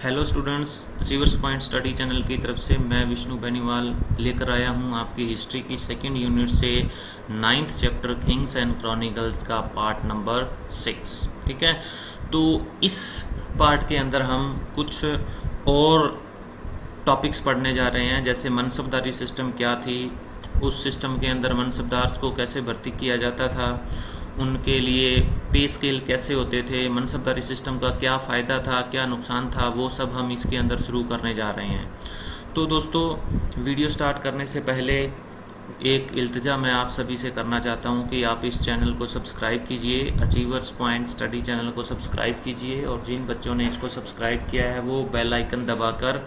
Hello students, achievers point study channel की तरफ से मैं विष्णु बेनीवाल लेकर आया हूं आपकी हिस्ट्री की सेकंड यूनिट से 9th chapter Kings and chronicles का पार्ट नंबर 6। ठीक है, तो इस पार्ट के अंदर हम कुछ और टॉपिक्स पढ़ने जा रहे हैं, जैसे मनसबदारी सिस्टम क्या थी, उस सिस्टम के अंदर मनसबदार को कैसे भर्ती किया जाता था, उनके लिए पे स्केल कैसे होते थे, मनसबदारी सिस्टम का क्या फ़ायदा था, क्या नुकसान था, वो सब हम इसके अंदर शुरू करने जा रहे हैं। तो दोस्तों, वीडियो स्टार्ट करने से पहले एक इल्तिजा मैं आप सभी से करना चाहता हूं कि आप इस चैनल को सब्सक्राइब कीजिए, अचीवर्स पॉइंट स्टडी चैनल को सब्सक्राइब कीजिए, और जिन बच्चों ने इसको सब्सक्राइब किया है वो बेल आइकन दबाकर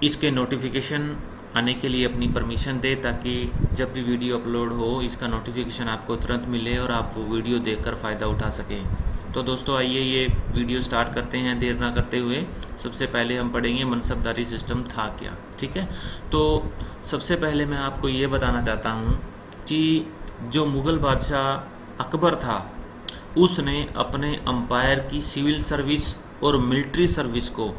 इसके नोटिफिकेशन आने के लिए अपनी परमिशन दे, ताकि जब भी वीडियो अपलोड हो इसका नोटिफिकेशन आपको तुरंत मिले और आप वो वीडियो देखकर फ़ायदा उठा सकें। तो दोस्तों, आइए ये वीडियो स्टार्ट करते हैं देर ना करते हुए। सबसे पहले हम पढ़ेंगे मनसबदारी सिस्टम था क्या। ठीक है, तो सबसे पहले मैं आपको ये बताना चाहता हूँ कि जो मुग़ल बादशाह अकबर था, उसने अपने अम्पायर की सिविल सर्विस और मिलिट्री सर्विस को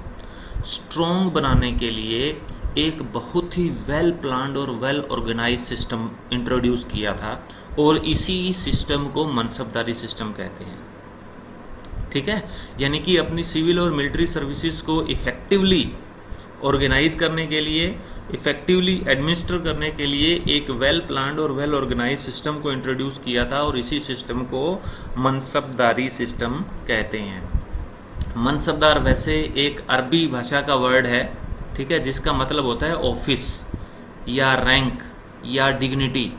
स्ट्रॉन्ग बनाने के लिए एक बहुत ही वेल प्लान्ड और वेल ऑर्गेनाइज सिस्टम इंट्रोड्यूस किया था, और इसी सिस्टम को मनसबदारी सिस्टम कहते हैं। ठीक है, यानी कि अपनी सिविल और मिलिट्री सर्विसेज को इफ़ेक्टिवली ऑर्गेनाइज करने के लिए, इफ़ेक्टिवली एडमिनिस्टर करने के लिए एक वेल प्लान्ड और वेल ऑर्गेनाइज सिस्टम को इंट्रोड्यूस किया था, और इसी सिस्टम को मनसबदारी सिस्टम कहते हैं। मनसबदार वैसे एक अरबी भाषा का वर्ड है, ठीक है, जिसका मतलब होता है ऑफिस या रैंक या डिग्निटी।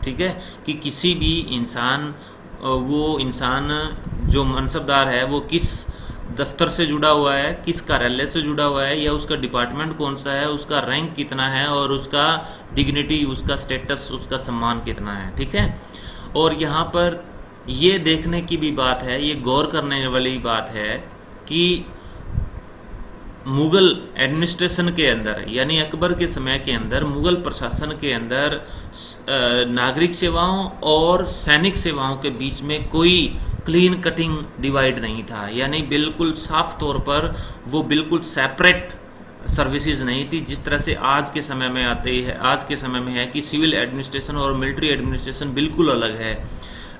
ठीक है, कि किसी भी इंसान, वो इंसान जो मनसबदार है वो किस दफ्तर से जुड़ा हुआ है, किस कार्यालय से जुड़ा हुआ है, या उसका डिपार्टमेंट कौन सा है, उसका रैंक कितना है, और उसका डिग्निटी, उसका स्टेटस, उसका सम्मान कितना है। ठीक है, और यहाँ पर ये देखने की भी बात है, ये गौर करने वाली बात है कि मुग़ल एडमिनिस्ट्रेशन के अंदर, यानी अकबर के समय के अंदर, मुग़ल प्रशासन के अंदर नागरिक सेवाओं और सैनिक सेवाओं के बीच में कोई क्लीन कटिंग डिवाइड नहीं था, यानी बिल्कुल साफ तौर पर वो बिल्कुल सेपरेट सर्विसेज नहीं थी, जिस तरह से आज के समय में आते हैं, आज के समय में है कि सिविल एडमिनिस्ट्रेशन और मिलिट्री एडमिनिस्ट्रेशन बिल्कुल अलग है।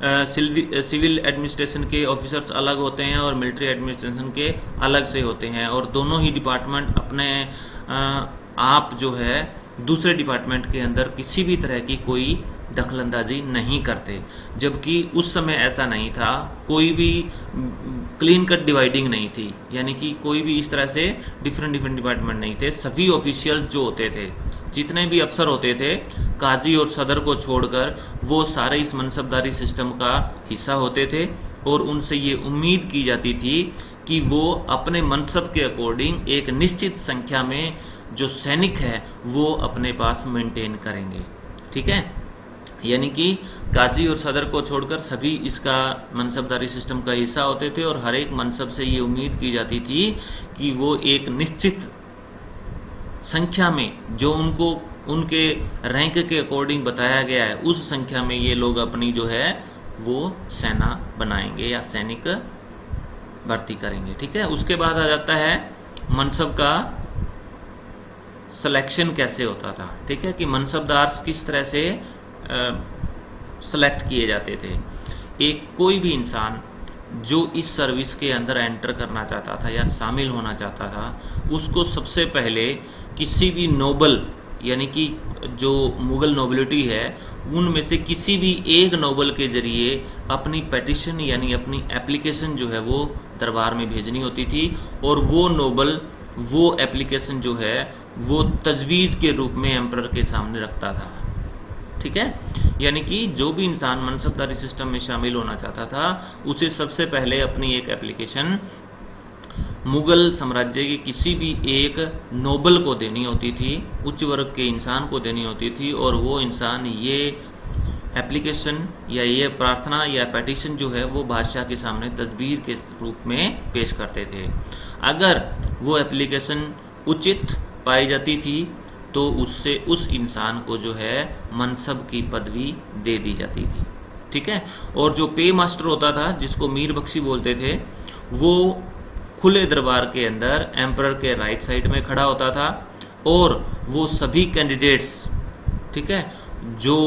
सिविल एडमिनिस्ट्रेशन के ऑफिसर्स अलग होते हैं और मिलिट्री एडमिनिस्ट्रेशन के अलग से होते हैं, और दोनों ही डिपार्टमेंट अपने आप जो है दूसरे डिपार्टमेंट के अंदर किसी भी तरह की कोई दखलंदाजी नहीं करते, जबकि उस समय ऐसा नहीं था, कोई भी क्लीन कट डिवाइडिंग नहीं थी, यानी कि कोई भी इस तरह से डिफरेंट डिपार्टमेंट नहीं थे। सभी ऑफिशियल्स जो होते थे, जितने भी अफसर होते थे, काजी और सदर को छोड़कर, वो सारे इस मनसबदारी सिस्टम का हिस्सा होते थे, और उनसे ये उम्मीद की जाती थी कि वो अपने मनसब के अकॉर्डिंग एक निश्चित संख्या में जो सैनिक है वो अपने पास मेंटेन करेंगे। ठीक है, यानी कि काजी और सदर को छोड़कर सभी इसका मनसबदारी सिस्टम का हिस्सा होते थे, और हर एक मनसब से ये उम्मीद की जाती थी कि वो एक निश्चित संख्या में, जो उनको उनके रैंक के अकॉर्डिंग बताया गया है, उस संख्या में ये लोग अपनी जो है वो सेना बनाएंगे या सैनिक भर्ती करेंगे। ठीक है, उसके बाद आ जाता है मनसब का सिलेक्शन कैसे होता था। ठीक है, कि मनसबदार किस तरह से सेलेक्ट किए जाते थे। एक कोई भी इंसान जो इस सर्विस के अंदर एंटर करना चाहता था या शामिल होना चाहता था, उसको सबसे पहले किसी भी नोबल, यानी कि जो मुग़ल नोबिलिटी है, उनमें से किसी भी एक नोबल के जरिए अपनी पेटिशन यानी अपनी एप्लीकेशन जो है वो दरबार में भेजनी होती थी, और वो नोबल वो एप्लीकेशन जो है वो तजवीज़ के रूप में एम्परर के सामने रखता था। ठीक है, यानी कि जो भी इंसान मनसबदारी सिस्टम में शामिल होना चाहता था, उसे सबसे पहले अपनी एक एप्लीकेशन मुग़ल साम्राज्य के किसी भी एक नोबल को देनी होती थी, उच्च वर्ग के इंसान को देनी होती थी, और वो इंसान ये एप्लीकेशन या ये प्रार्थना या पेटिशन जो है वो बादशाह के सामने तदबीर के रूप में पेश करते थे। अगर वो एप्लीकेशन उचित पाई जाती थी तो उससे उस इंसान को जो है मनसब की पदवी दे दी जाती थी। ठीक है, और जो पे मास्टर होता था, जिसको मीर बख्शी बोलते थे, वो खुले दरबार के अंदर एम्परर के राइट साइड में खड़ा होता था और वो सभी कैंडिडेट्स, ठीक है, जो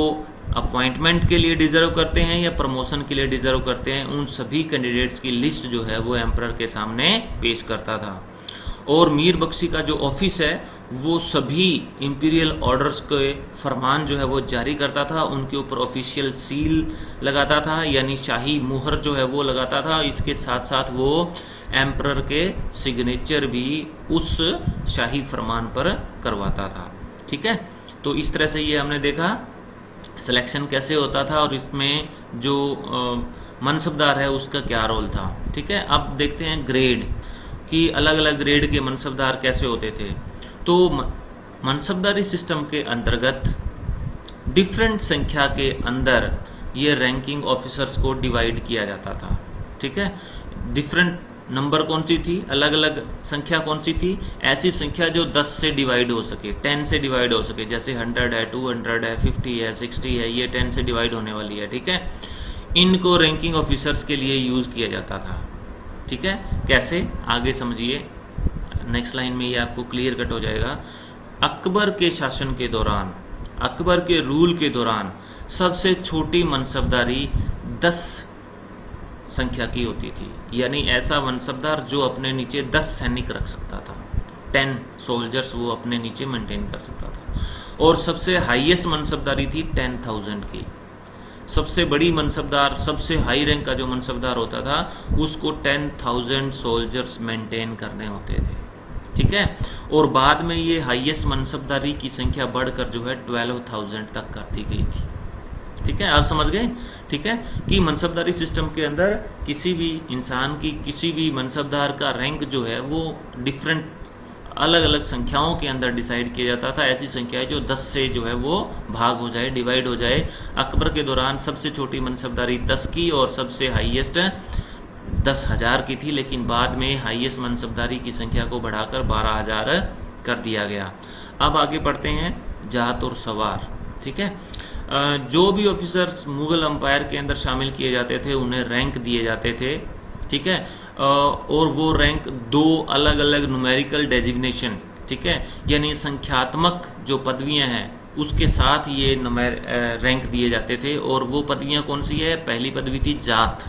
अपॉइंटमेंट के लिए डिजर्व करते हैं या प्रमोशन के लिए डिजर्व करते हैं, उन सभी कैंडिडेट्स की लिस्ट जो है वो एम्परर के सामने पेश करता था। और मीर बख्शी का जो ऑफिस है वो सभी इंपीरियल ऑर्डर्स के फरमान जो है वो जारी करता था, उनके ऊपर ऑफिशियल सील लगाता था, यानी शाही मुहर जो है वो लगाता था। इसके साथ साथ वो एम्परर के सिग्नेचर भी उस शाही फरमान पर करवाता था। ठीक है, तो इस तरह से ये हमने देखा सिलेक्शन कैसे होता था और इसमें जो मनसबदार है उसका क्या रोल था। ठीक है, अब देखते हैं ग्रेड कि अलग अलग ग्रेड के मनसबदार कैसे होते थे। तो मनसबदारी सिस्टम के अंतर्गत डिफरेंट संख्या के अंदर ये रैंकिंग ऑफिसर्स को डिवाइड किया जाता था। ठीक है, डिफरेंट नंबर कौन सी थी, अलग अलग संख्या कौन सी थी, ऐसी संख्या जो 10 से डिवाइड हो सके, 10 से डिवाइड हो सके, जैसे 100 है, 200 है, 50 है, 60 है, ये 10 से डिवाइड होने वाली है। ठीक है, इनको रैंकिंग ऑफिसर्स के लिए यूज़ किया जाता था। ठीक है, कैसे, आगे समझिए, नेक्स्ट लाइन में ये आपको क्लियर कट हो जाएगा। अकबर के शासन के दौरान, अकबर के रूल के दौरान सबसे छोटी मनसबदारी 10 संख्या की होती थी, यानी ऐसा मनसबदार जो अपने नीचे 10 सैनिक रख सकता था, 10 सोल्जर्स वो अपने नीचे मेंटेन कर सकता था। और सबसे हाईएस्ट मनसबदारी थी 10,000 की। सबसे बड़ी मनसबदार, सबसे हाई रैंक का जो मनसबदार होता था उसको 10,000 सोल्जर्स मेंटेन करने होते थे। ठीक है, और बाद में ये हाईएस्ट मनसबदारी की संख्या बढ़कर जो है 12,000 तक कर दी गई थी। ठीक है, आप समझ गए। ठीक है, कि मनसबदारी सिस्टम के अंदर किसी भी इंसान की, किसी भी मनसबदार का रैंक जो है वो डिफरेंट अलग अलग संख्याओं के अंदर डिसाइड किया जाता था। ऐसी संख्याएं जो 10 से जो है वो भाग हो जाए, डिवाइड हो जाए। अकबर के दौरान सबसे छोटी मनसबदारी 10 की और सबसे हाईएस्ट 10,000 की थी, लेकिन बाद में हाईएस्ट मनसबदारी की संख्या को बढ़ाकर 12,000 कर दिया गया। अब आगे पढ़ते हैं जात और सवार। ठीक है, जो भी ऑफिसर्स मुग़ल अम्पायर के अंदर शामिल किए जाते थे उन्हें रैंक दिए जाते थे। ठीक है, और वो रैंक 2 अलग अलग न्यूमेरिकल डेजिग्नेशन, ठीक है, यानी संख्यात्मक जो पदवियां हैं उसके साथ ये रैंक दिए जाते थे। और वो पदवियां कौन सी है, पहली पदवी थी जात।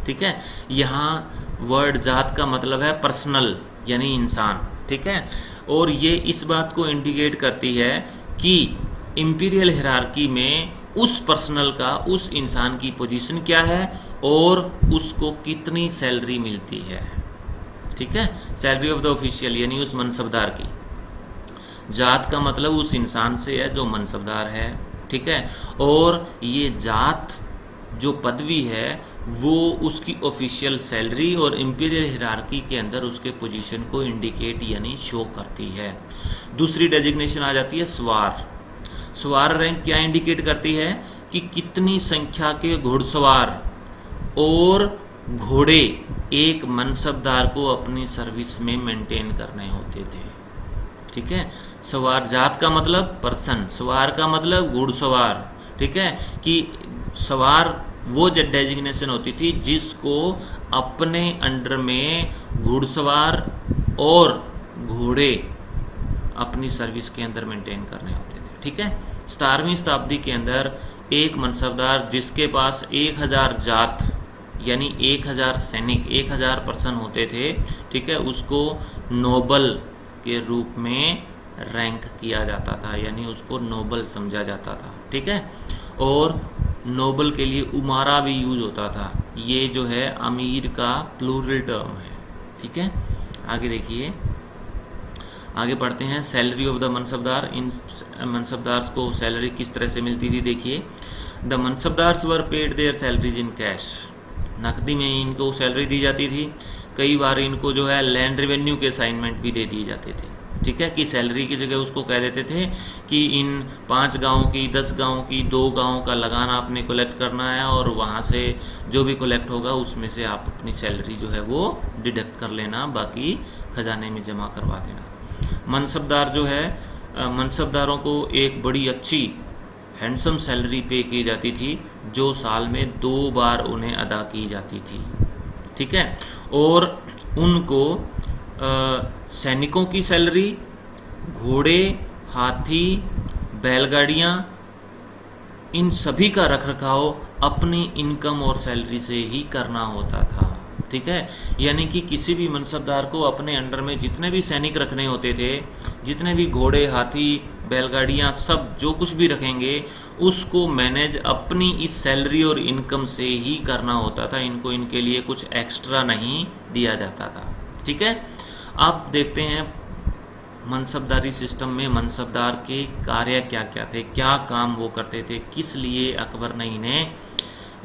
ठीक है, यहाँ वर्ड जात का मतलब है पर्सनल, यानी इंसान। ठीक है, और ये इस बात को इंडिकेट करती है कि इंपीरियल हिरार्की में उस पर्सनल का, उस इंसान की पोजीशन क्या है और उसको कितनी सैलरी मिलती है। ठीक है, सैलरी ऑफ द ऑफिशियल यानी उस मनसबदार की। जात का मतलब उस इंसान से है जो मनसबदार है। ठीक है, और ये जात जो पदवी है वो उसकी ऑफिशियल सैलरी और इंपीरियल हिरार्की के अंदर उसके पोजीशन को इंडिकेट यानी शो करती है। दूसरी डेजिग्नेशन आ जाती है सवार। सवार रैंक क्या इंडिकेट करती है कि कितनी संख्या के घुड़सवार और घोड़े एक मनसबदार को अपनी सर्विस में मेंटेन करने होते थे। ठीक है, सवार जात का मतलब पर्सन, सवार का मतलब घुड़सवार। ठीक है, कि सवार वो डेजिग्नेशन होती थी जिसको अपने अंडर में घुड़सवार और घोड़े अपनी सर्विस के अंदर मेंटेन करने होते थे। ठीक है, 17वीं शताब्दी के अंदर एक मनसबदार जिसके पास 1000 जात यानी 1000 सैनिक, 1000 पर्सन होते थे, ठीक है, उसको नोबल के रूप में रैंक किया जाता था, यानी उसको नोबल समझा जाता था। ठीक है, और नोबल के लिए उमारा भी यूज होता था। ये जो है अमीर का प्लूरल टर्म है। ठीक है, आगे देखिए, आगे पढ़ते हैं सैलरी ऑफ द मनसबदार। इन मनसबदार्स को सैलरी किस तरह से मिलती थी, देखिए। The mansabdars were paid their salaries in cash, नकदी में इनको सैलरी दी जाती थी। कई बार इनको जो है लैंड रेवेन्यू के असाइनमेंट भी दे दिए जाते थे। ठीक है, कि सैलरी की जगह उसको कह देते थे कि इन 5 गाँव की, 10 गाँव की, 2 गाँव का लगाना आपने कलेक्ट करना है और वहाँ से जो भी कलेक्ट होगा उसमें से आप अपनी सैलरी जो है वो डिडक्ट कर लेना, बाकी खजाने में जमा करवा देना। मनसबदार जो है, मनसबदारों को एक बड़ी अच्छी हैंडसम सैलरी पे की जाती थी जो साल में 2 बार उन्हें अदा की जाती थी। ठीक है, और उनको सैनिकों की सैलरी, घोड़े, हाथी, बैलगाड़ियाँ, इन सभी का रखरखाव अपनी इनकम और सैलरी से ही करना होता था। ठीक है, यानी कि किसी भी मनसबदार को अपने अंडर में जितने भी सैनिक रखने होते थे, जितने भी घोड़े, हाथी, बैलगाड़ियाँ, सब जो कुछ भी रखेंगे उसको मैनेज अपनी इस सैलरी और इनकम से ही करना होता था। इनको इनके लिए कुछ एक्स्ट्रा नहीं दिया जाता था। ठीक है, अब देखते हैं मनसबदारी सिस्टम में मनसबदार के कार्य क्या क्या थे, क्या काम वो करते थे, किस लिए अकबर ने इन्हें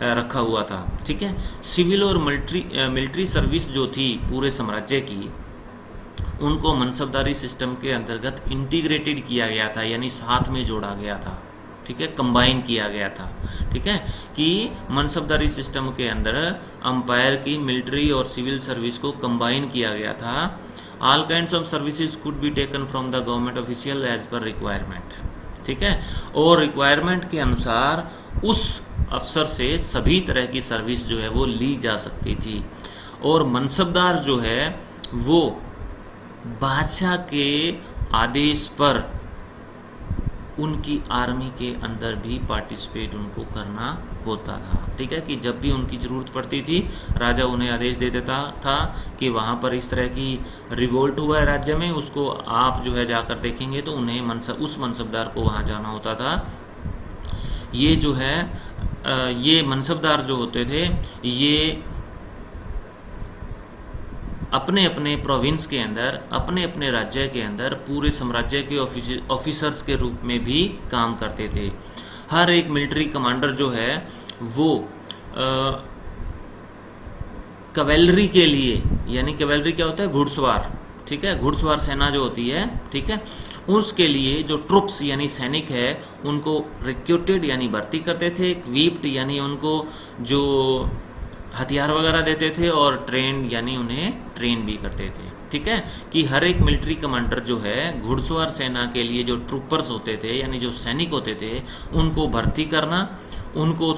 रखा हुआ था। ठीक है, सिविल और मिलिट्री सर्विस जो थी पूरे साम्राज्य की, उनको मनसबदारी सिस्टम के अंतर्गत इंटीग्रेटेड किया गया था, यानी साथ में जोड़ा गया था। ठीक है, कंबाइन किया गया था। ठीक है, कि मनसबदारी सिस्टम के अंदर अंपायर की मिलिट्री और सिविल सर्विस को कंबाइन किया गया था। All kinds of services could be taken from the government official as per requirement. ठीक है, और रिक्वायरमेंट के अनुसार उस अफसर से सभी तरह की सर्विस जो है वो ली जा सकती थी। और मनसबदार जो है वो बादशाह के आदेश पर उनकी आर्मी के अंदर भी पार्टिसिपेट उनको करना होता था। ठीक है, कि जब भी उनकी ज़रूरत पड़ती थी राजा उन्हें आदेश दे देता था कि वहाँ पर इस तरह की रिवोल्ट हुआ है राज्य में, उसको आप जो है जाकर देखेंगे, तो उन्हें उस मनसबदार को वहाँ जाना होता था। ये जो है ये मनसबदार जो होते थे ये अपने अपने प्रोविंस के अंदर, अपने अपने राज्य के अंदर पूरे साम्राज्य के ऑफिसर्स के रूप में भी काम करते थे। हर एक मिलिट्री कमांडर जो है वो कैवेलरी के लिए, यानी कैवेलरी क्या होता है, घुड़सवार। ठीक है, घुड़सवार सेना जो होती है, ठीक है, उसके लिए जो ट्रुप्स यानी सैनिक है उनको रिक्रूटेड यानी भर्ती करते थे, इक्विप्ड यानी उनको जो हथियार वगैरह देते थे, और ट्रेन यानी उन्हें ट्रेन भी करते थे। ठीक है, कि हर एक मिलिट्री कमांडर जो है घुड़सवार सेना के लिए जो ट्रूपर्स होते थे यानी जो सैनिक होते थे उनको भर्ती करना, उनको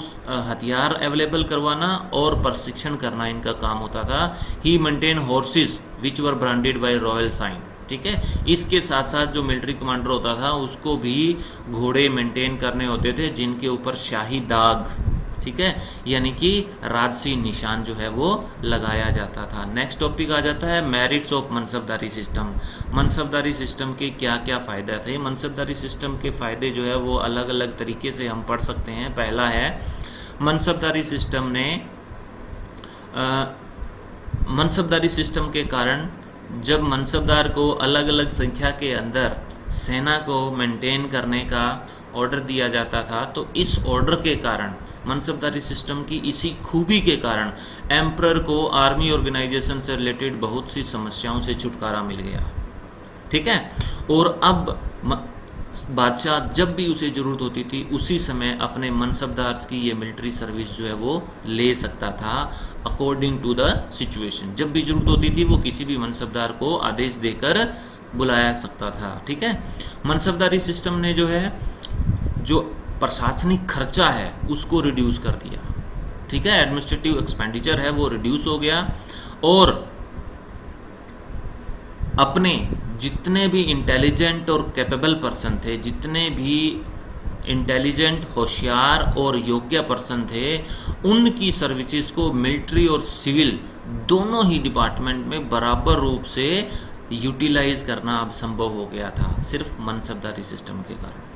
हथियार अवेलेबल करवाना और प्रशिक्षण करना इनका काम होता था। ही मेंटेन हॉर्सेस विच वर ब्रांडेड बाय रॉयल साइन। ठीक है, इसके साथ साथ जो मिलिट्री कमांडर होता था उसको भी घोड़े मेंटेन करने होते थे जिनके ऊपर शाही दाग, ठीक है, यानी कि राजसी निशान जो है वो लगाया जाता था। नेक्स्ट टॉपिक आ जाता है मेरिट्स ऑफ मनसबदारी सिस्टम। मनसबदारी सिस्टम के क्या क्या फ़ायदे थे। मनसबदारी सिस्टम के फ़ायदे जो है वो अलग अलग तरीके से हम पढ़ सकते हैं। पहला है मनसबदारी सिस्टम ने मनसबदारी सिस्टम के कारण जब मनसबदार को अलग अलग संख्या के अंदर सेना को मेंटेन करने का ऑर्डर दिया जाता था, तो इस ऑर्डर के कारण मनसबदारी सिस्टम की इसी खूबी के कारण एम्परर को आर्मी ऑर्गेनाइजेशन से रिलेटेड बहुत सी समस्याओं से छुटकारा मिल गया। ठीक है, और अब बादशाह जब भी उसे ज़रूरत होती थी उसी समय अपने मनसबदार की ये मिलिट्री सर्विस जो है वो ले सकता था अकॉर्डिंग टू द सिचुएशन। जब भी ज़रूरत होती थी वो किसी भी मनसबदार को आदेश देकर बुलाया सकता था। ठीक है, मनसबदारी सिस्टम ने जो है जो प्रशासनिक खर्चा है उसको रिड्यूस कर दिया। ठीक है, एडमिनिस्ट्रेटिव एक्सपेंडिचर है वो रिड्यूस हो गया, और अपने जितने भी इंटेलिजेंट और कैपेबल पर्सन थे, जितने भी इंटेलिजेंट, होशियार और योग्य पर्सन थे, उनकी सर्विसेज को मिलिट्री और सिविल दोनों ही डिपार्टमेंट में बराबर रूप से यूटिलाइज करना अब संभव हो गया था सिर्फ मनसबदारी सिस्टम के कारण।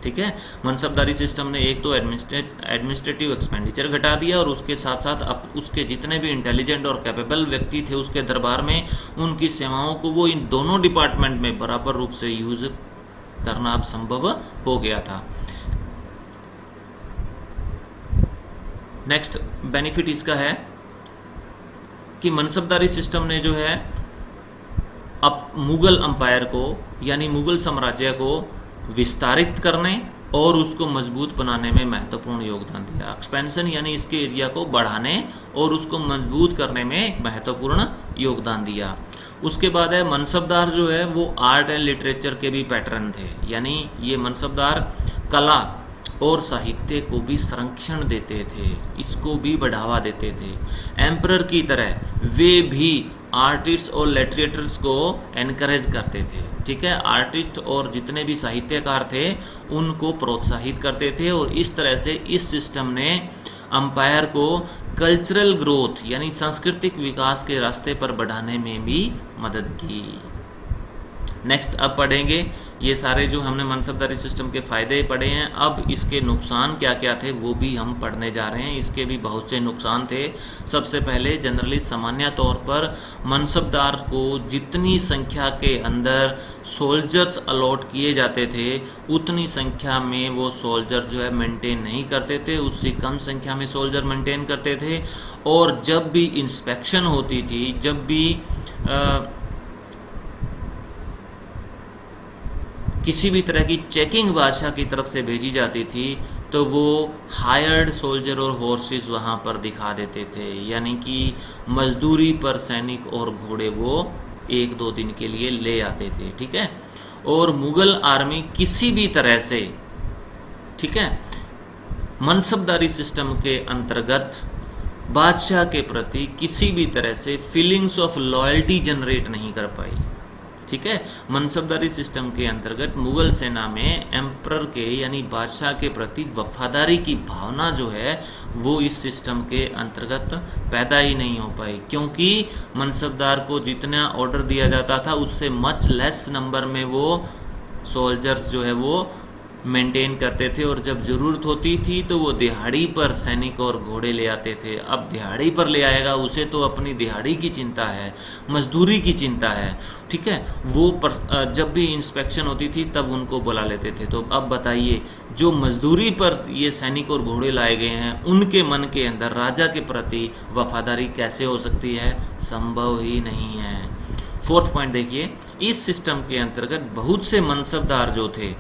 ठीक है, मनसबदारी सिस्टम ने एक तो एडमिनिस्ट्रेटिव एक्सपेंडिचर घटा दिया, और उसके साथ साथ अब उसके जितने भी इंटेलिजेंट और कैपेबल व्यक्ति थे उसके दरबार में, उनकी सेवाओं को वो इन दोनों डिपार्टमेंट में बराबर रूप से यूज करना अब संभव हो गया था। नेक्स्ट बेनिफिट इसका है कि मनसबदारी सिस्टम ने जो है अब मुगल अंपायर को यानी मुगल साम्राज्य को विस्तारित करने और उसको मजबूत बनाने में महत्वपूर्ण योगदान दिया। एक्सपेंशन यानी इसके एरिया को बढ़ाने और उसको मजबूत करने में महत्वपूर्ण योगदान दिया। उसके बाद है मनसबदार जो है वो आर्ट एंड लिटरेचर के भी पैटर्न थे, यानी ये मनसबदार कला और साहित्य को भी संरक्षण देते थे, इसको भी बढ़ावा देते थे। एम्परर की तरह वे भी आर्टिस्ट और लिटरेटर्स को एनकरेज करते थे, ठीक है। आर्टिस्ट और जितने भी साहित्यकार थे उनको प्रोत्साहित करते थे, और इस तरह से इस सिस्टम ने अंपायर को कल्चरल ग्रोथ यानी सांस्कृतिक विकास के रास्ते पर बढ़ाने में भी मदद की। नेक्स्ट अब पढ़ेंगे ये सारे जो हमने मनसबदारी सिस्टम के फ़ायदे पढ़े हैं, अब इसके नुकसान क्या क्या थे वो भी हम पढ़ने जा रहे हैं। इसके भी बहुत से नुकसान थे। सबसे पहले जनरली सामान्य तौर पर मनसबदार को जितनी संख्या के अंदर सोल्जर्स अलॉट किए जाते थे उतनी संख्या में वो सोल्जर जो है मेंटेन नहीं करते थे, उससे कम संख्या में सोल्जर मेंटेन करते थे। और जब भी इंस्पेक्शन होती थी, जब भी किसी भी तरह की चेकिंग बादशाह की तरफ से भेजी जाती थी तो वो हायर्ड सोल्जर और हॉर्सेस वहाँ पर दिखा देते थे, यानी कि मजदूरी पर सैनिक और घोड़े वो 1-2 दिन के लिए ले आते थे, ठीक है। और मुगल आर्मी किसी भी तरह से, ठीक है, मनसबदारी सिस्टम के अंतर्गत बादशाह के प्रति किसी भी तरह से फीलिंग्स ऑफ लॉयल्टी जनरेट नहीं कर पाई, ठीक है। मनसबदारी सिस्टम के अंतर्गत मुगल सेना में एम्परर के यानी बादशाह के प्रति वफादारी की भावना जो है वो इस सिस्टम के अंतर्गत पैदा ही नहीं हो पाई, क्योंकि मनसबदार को जितना ऑर्डर दिया जाता था उससे मच लेस नंबर में वो सोल्जर्स जो है वो मेंटेन करते थे, और जब ज़रूरत होती थी तो वो दिहाड़ी पर सैनिक और घोड़े ले आते थे। अब दिहाड़ी पर ले आएगा, उसे तो अपनी दिहाड़ी की चिंता है, मजदूरी की चिंता है, ठीक है। वो जब भी इंस्पेक्शन होती थी तब उनको बुला लेते थे। तो अब बताइए, जो मजदूरी पर ये सैनिक और घोड़े लाए गए हैं उनके मन के अंदर राजा के प्रति वफादारी कैसे हो सकती है? संभव ही नहीं है। 4th पॉइंट देखिए, इस सिस्टम के अंतर्गत बहुत से मनसबदार जो थे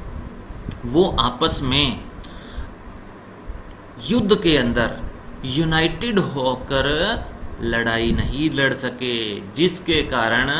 वो आपस में युद्ध के अंदर यूनाइटेड होकर लड़ाई नहीं लड़ सके, जिसके कारण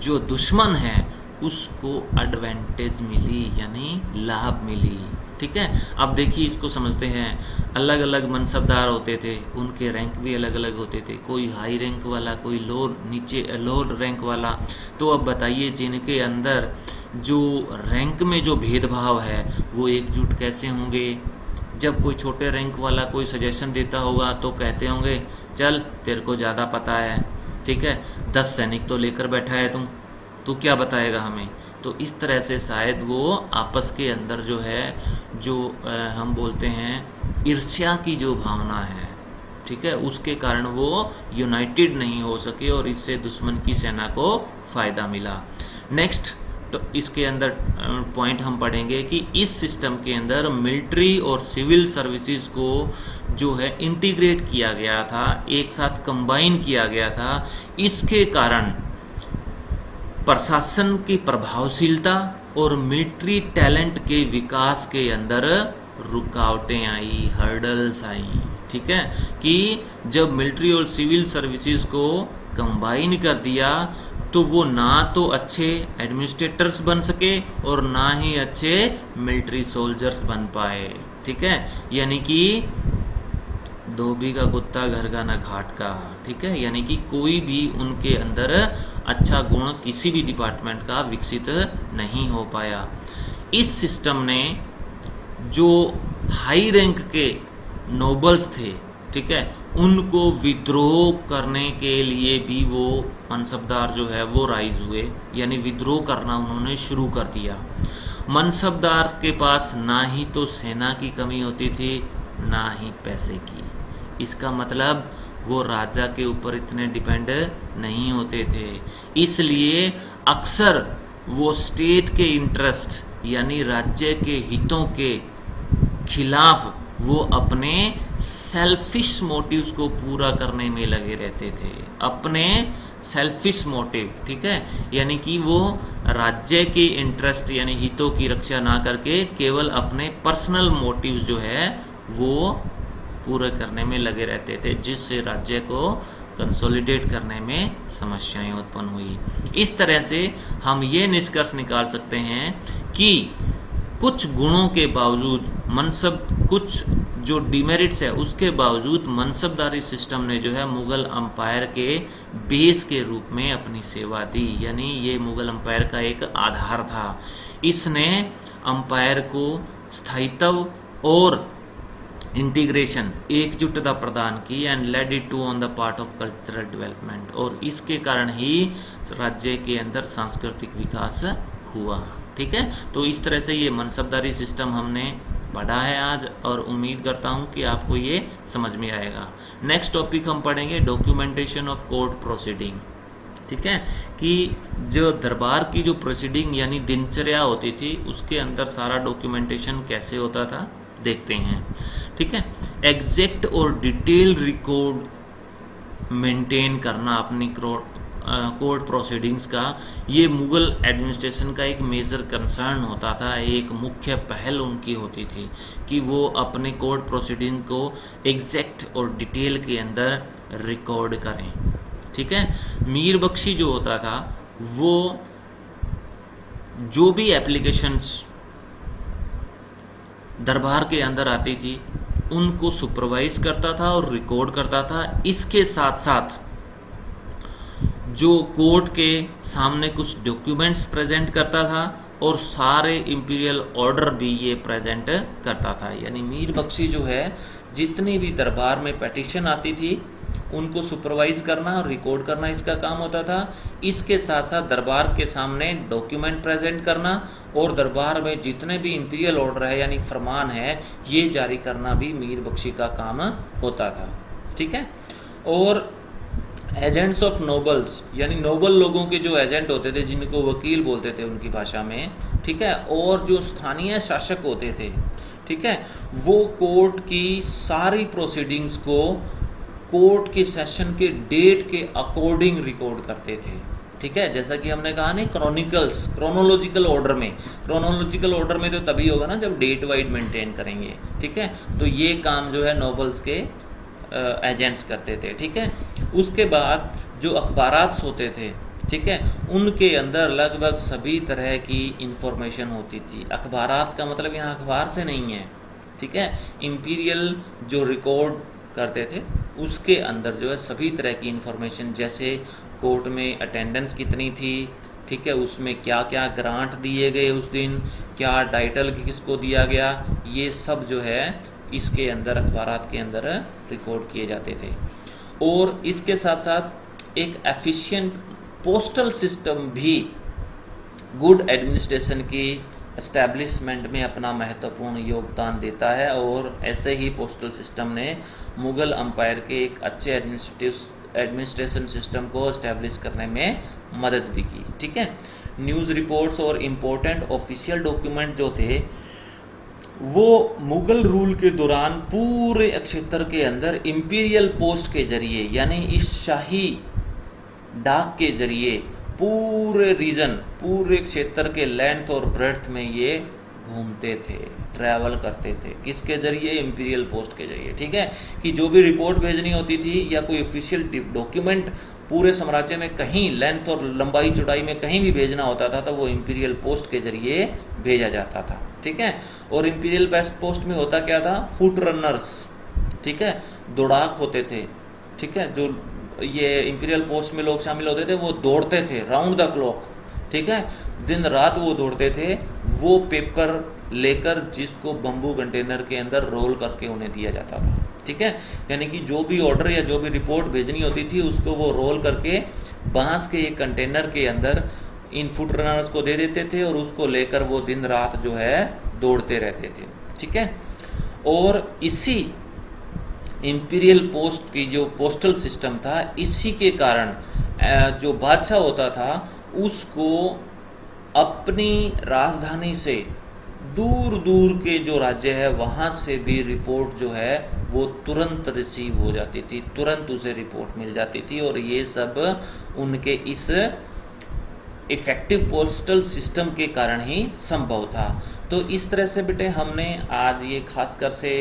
जो दुश्मन है उसको एडवांटेज मिली यानी लाभ मिली, ठीक है। अब देखिए इसको समझते हैं। अलग अलग मनसबदार होते थे, उनके रैंक भी अलग अलग होते थे, कोई हाई रैंक वाला, कोई लो रैंक वाला। तो अब बताइए जिनके अंदर जो रैंक में जो भेदभाव है वो एकजुट कैसे होंगे? जब कोई छोटे रैंक वाला कोई सजेशन देता होगा तो कहते होंगे चल तेरे को ज़्यादा पता है, ठीक है, 10 सैनिक तो लेकर बैठा है तू क्या बताएगा हमें? तो इस तरह से शायद वो आपस के अंदर जो है जो हम बोलते हैं ईर्ष्या की जो भावना है, ठीक है, उसके कारण वो यूनाइटेड नहीं हो सके और इससे दुश्मन की सेना को फ़ायदा मिला। नेक्स्ट तो इसके अंदर पॉइंट हम पढ़ेंगे कि इस सिस्टम के अंदर मिलिट्री और सिविल सर्विसेज को जो है इंटीग्रेट किया गया था, एक साथ कंबाइन किया गया था। इसके कारण प्रशासन की प्रभावशीलता और मिलिट्री टैलेंट के विकास के अंदर रुकावटें आई, हर्डल्स आई, ठीक है, कि जब मिलिट्री और सिविल सर्विसेज को कंबाइन कर दिया तो वो ना तो अच्छे एडमिनिस्ट्रेटर्स बन सके और ना ही अच्छे मिलिट्री सोल्जर्स बन पाए, ठीक है। यानी कि धोबी का कुत्ता घर का न घाट का, ठीक है, यानी कि कोई भी उनके अंदर अच्छा गुण किसी भी डिपार्टमेंट का विकसित नहीं हो पाया। इस सिस्टम ने जो हाई रैंक के नोबल्स थे, ठीक है, उनको विद्रोह करने के लिए भी वो मनसबदार जो है वो राइज हुए, यानी विद्रोह करना उन्होंने शुरू कर दिया। मनसबदार के पास ना ही तो सेना की कमी होती थी ना ही पैसे की। इसका मतलब वो राजा के ऊपर इतने डिपेंड नहीं होते थे, इसलिए अक्सर वो स्टेट के इंटरेस्ट यानी राज्य के हितों के खिलाफ वो अपने सेल्फिश मोटिव्स को पूरा करने में लगे रहते थे, अपने सेल्फिश मोटिव, ठीक है, यानी कि वो राज्य के इंटरेस्ट यानी हितों की रक्षा ना करके केवल अपने पर्सनल मोटिव्स जो है वो पूरे करने में लगे रहते थे, जिससे राज्य को कंसोलिडेट करने में समस्याएं उत्पन्न हुई। इस तरह से हम ये निष्कर्ष निकाल सकते हैं कि कुछ गुणों के बावजूद कुछ जो डिमेरिट्स है उसके बावजूद मनसबदारी सिस्टम ने जो है मुग़ल अम्पायर के बेस के रूप में अपनी सेवा दी, यानी ये मुग़ल अम्पायर का एक आधार था। इसने अम्पायर को स्थायित्व और इंटीग्रेशन, एकजुटता प्रदान की and led it to on the part of cultural development, और इसके कारण ही राज्य के अंदर सांस्कृतिक विकास हुआ। ठीक है, तो इस तरह से ये मनसबदारी सिस्टम हमने पढ़ा है आज, और उम्मीद करता हूँ कि आपको ये समझ में आएगा। नेक्स्ट टॉपिक हम पढ़ेंगे डॉक्यूमेंटेशन ऑफ कोर्ट प्रोसीडिंग। ठीक है, कि जो दरबार की जो प्रोसीडिंग यानी दिनचर्या होती थी उसके अंदर सारा डॉक्यूमेंटेशन कैसे होता था देखते हैं। ठीक है, एग्जैक्ट और डिटेल रिकॉर्ड मेंटेन करना अपनी कोर्ट प्रोसीडिंग्स का, ये मुग़ल एडमिनिस्ट्रेशन का एक मेजर कंसर्न होता था, एक मुख्य पहल उनकी होती थी कि वो अपने कोर्ट प्रोसीडिंग को एग्जैक्ट और डिटेल के अंदर रिकॉर्ड करें। ठीक है, मीर बख्शी जो होता था वो जो भी एप्लीकेशंस दरबार के अंदर आती थी उनको सुपरवाइज करता था और रिकॉर्ड करता था। इसके साथ साथ जो कोर्ट के सामने कुछ डॉक्यूमेंट्स प्रेजेंट करता था और सारे इंपीरियल ऑर्डर भी ये प्रेजेंट करता था। यानी मीर बख्शी जो है जितनी भी दरबार में पिटीशन आती थी उनको सुपरवाइज करना और रिकॉर्ड करना इसका काम होता था। इसके साथ साथ दरबार के सामने डॉक्यूमेंट प्रेजेंट करना और दरबार में जितने भी इंपीरियल ऑर्डर है यानी फरमान है ये जारी करना भी मीर बख्शी का काम होता था। ठीक है, और एजेंट्स ऑफ नोबल्स यानी नोबल लोगों के जो एजेंट होते थे जिनको वकील बोलते थे उनकी भाषा में, ठीक है, और जो स्थानीय शासक होते थे, ठीक है, वो कोर्ट की सारी प्रोसीडिंग्स को कोर्ट के सेशन के डेट के अकॉर्डिंग रिकॉर्ड करते थे। ठीक है, जैसा कि हमने कहा ना क्रोनोलॉजिकल ऑर्डर में तो तभी होगा ना जब डेट वाइज मेंटेन करेंगे। ठीक है, तो ये काम जो है नोबल्स के एजेंट्स करते थे। ठीक है, उसके बाद जो अखबारात होते थे, ठीक है, उनके अंदर लगभग सभी तरह की इंफॉर्मेशन होती थी। अखबारात का मतलब यहाँ अखबार से नहीं है। ठीक है, इंपीरियल जो रिकॉर्ड करते थे उसके अंदर जो है सभी तरह की इंफॉर्मेशन, जैसे कोर्ट में अटेंडेंस कितनी थी, ठीक है, उसमें क्या क्या ग्रांट दिए गए उस दिन, क्या टाइटल किसको दिया गया, ये सब जो है इसके अंदर अखबारात के अंदर रिकॉर्ड किए जाते थे। और इसके साथ साथ एक एफिशिएंट पोस्टल सिस्टम भी गुड एडमिनिस्ट्रेशन की एस्टैब्लिशमेंट में अपना महत्वपूर्ण योगदान देता है, और ऐसे ही पोस्टल सिस्टम ने मुग़ल अम्पायर के एक अच्छे एडमिनिस्ट्रेशन सिस्टम को एस्टैब्लिश करने में मदद भी की। ठीक है, न्यूज़ रिपोर्ट्स और इम्पोर्टेंट ऑफिशियल डॉक्यूमेंट जो थे वो मुग़ल रूल के दौरान पूरे क्षेत्र के अंदर इंपीरियल पोस्ट के जरिए यानी इस शाही डाक के जरिए पूरे रीजन, पूरे क्षेत्र के लेंथ और ब्रेड्थ में ये घूमते थे, ट्रैवल करते थे। किसके जरिए? इंपीरियल पोस्ट के जरिए। ठीक है, कि जो भी रिपोर्ट भेजनी होती थी या कोई ऑफिशियल डॉक्यूमेंट पूरे साम्राज्य में कहीं लेंथ और लंबाई चौड़ाई में कहीं भी भेजना होता था तो वो इंपीरियल पोस्ट के जरिए भेजा जाता था। ठीक है, और इंपीरियल पोस्ट में होता क्या था? फुट रनर्स, ठीक है, दौड़ाक होते थे। ठीक है, जो ये इंपीरियल पोस्ट में लोग शामिल होते थे वो दौड़ते थे राउंड द क्लॉक। ठीक है, दिन रात वो दौड़ते थे, वो पेपर लेकर जिसको बम्बू कंटेनर के अंदर रोल करके उन्हें दिया जाता था। ठीक है, यानी कि जो भी ऑर्डर या जो भी रिपोर्ट भेजनी होती थी उसको वो रोल करके बांस के एक कंटेनर के अंदर इन फुट रनर्स को दे देते थे और उसको लेकर वो दिन रात जो है दौड़ते रहते थे। ठीक है, और इसी इंपीरियल पोस्ट की जो पोस्टल सिस्टम था, इसी के कारण जो बादशाह होता था उसको अपनी राजधानी से दूर दूर के जो राज्य है वहाँ से भी रिपोर्ट जो है वो तुरंत रिसीव हो जाती थी, तुरंत उसे रिपोर्ट मिल जाती थी। और ये सब उनके इस इफ़ेक्टिव पोस्टल सिस्टम के कारण ही संभव था। तो इस तरह से बेटे हमने आज ये खासकर से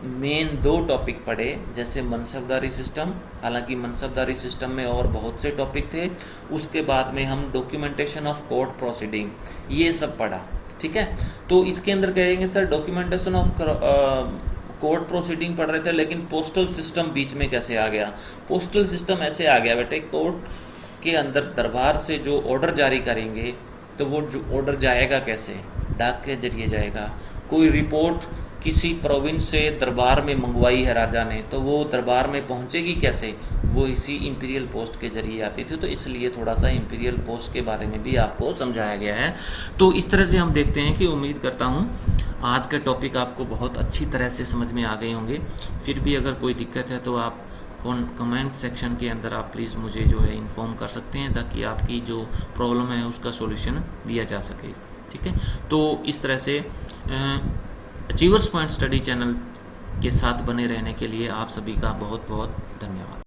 मेन 2 टॉपिक पढ़े, जैसे मनसबदारी सिस्टम, हालांकि मनसबदारी सिस्टम में और बहुत से टॉपिक थे। उसके बाद में हम डॉक्यूमेंटेशन ऑफ कोर्ट प्रोसीडिंग ये सब पढ़ा। ठीक है, तो इसके अंदर कहेंगे sir documentation of court proceeding पढ़ रहे थे, लेकिन पोस्टल सिस्टम बीच में कैसे आ गया? पोस्टल सिस्टम ऐसे आ गया बेटे, कोर्ट के अंदर दरबार से जो ऑर्डर जारी करेंगे तो वो जो ऑर्डर जाएगा कैसे? डाक के जरिए जाएगा। कोई रिपोर्ट किसी प्रोविंस से दरबार में मंगवाई है राजा ने, तो वो दरबार में पहुंचेगी कैसे? वो इसी इंपीरियल पोस्ट के जरिए आती थी। तो इसलिए थोड़ा सा इंपीरियल पोस्ट के बारे में भी आपको समझाया गया है। तो इस तरह से हम देखते हैं कि उम्मीद करता हूँ आज का टॉपिक आपको बहुत अच्छी तरह से समझ में आ गए होंगे। फिर भी अगर कोई दिक्कत है तो आप कमेंट सेक्शन के अंदर आप प्लीज़ मुझे जो है इन्फॉर्म कर सकते हैं, ताकि आपकी जो प्रॉब्लम है उसका सॉल्यूशन दिया जा सके। ठीक है, तो इस तरह से अचीवर्स पॉइंट स्टडी चैनल के साथ बने रहने के लिए आप सभी का बहुत बहुत धन्यवाद।